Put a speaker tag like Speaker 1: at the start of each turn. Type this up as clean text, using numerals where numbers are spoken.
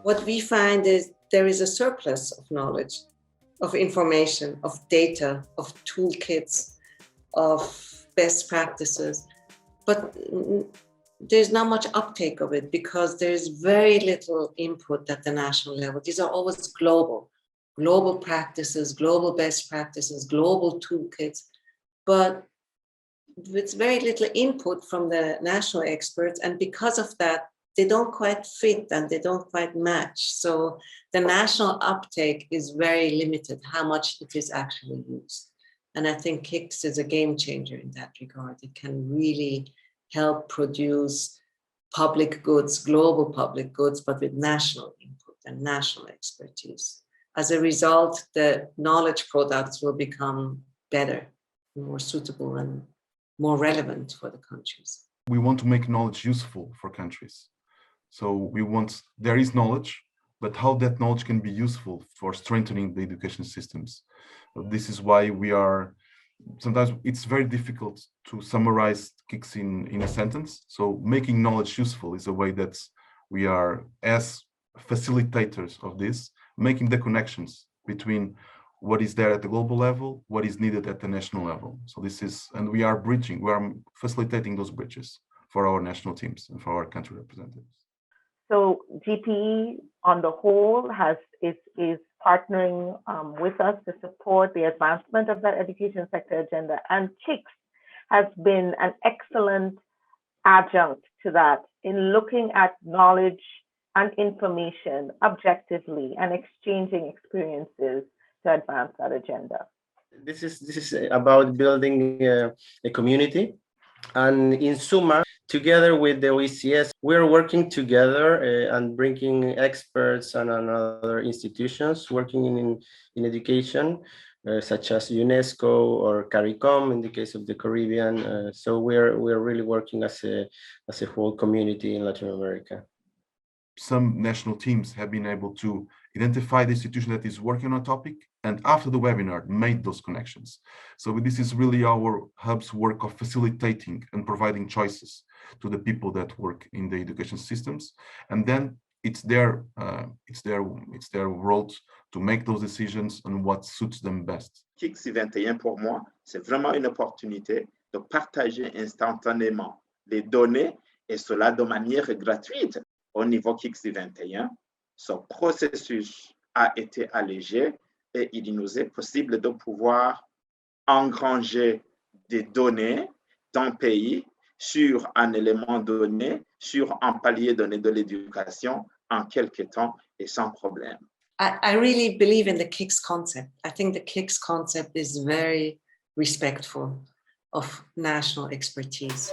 Speaker 1: What we find is there is a surplus of knowledge, of information, of data, of toolkits, of best practices, but there's not much uptake of it because there's very little input at the national level. These are always global practices, global best practices, global toolkits, but with very little input from the national experts. And because of that, they don't quite fit and they don't quite match. So the national uptake is very limited, how much it is actually used. And I think KICS is a game changer in that regard. It can really help produce public goods, global public goods, but with national input and national expertise. As a result, the knowledge products will become better, more suitable, and more relevant for the countries.
Speaker 2: We want to make knowledge useful for countries. So there is knowledge, but how that knowledge can be useful for strengthening the education systems. This is why sometimes it's very difficult to summarize KICS in a sentence. So making knowledge useful is a way that we are, as facilitators of this, making the connections between what is there at the global level, what is needed at the national level. So and we are facilitating those bridges for our national teams and for our country representatives.
Speaker 3: So GPE on the whole is partnering with us to support the advancement of that education sector agenda. And KICS has been an excellent adjunct to that in looking at knowledge and information objectively and exchanging experiences to advance that agenda.
Speaker 4: This is about building a community. And in Summa, together with the OECS, we're working together and bringing experts and other institutions working in education, such as UNESCO or CARICOM in the case of the Caribbean. So we're really working as a whole community in Latin America.
Speaker 2: Some national teams have been able to identify the institution that is working on a topic, and after the webinar made those connections. So this is really our hub's work of facilitating and providing choices to the people that work in the education systems, and then it's their role to make those decisions on what suits them best.
Speaker 5: KICS 21 pour moi, c'est vraiment une opportunité de partager instantanément les données et cela de manière gratuite. Au niveau KICS 21, ce processus a été allégé et il nous est possible de pouvoir engranger des données d'un pays sur un élément donné, sur un palier donné de l'éducation en quelques temps et sans problème.
Speaker 1: I really believe in the KICS concept. I think the KICS concept is very respectful of national expertise.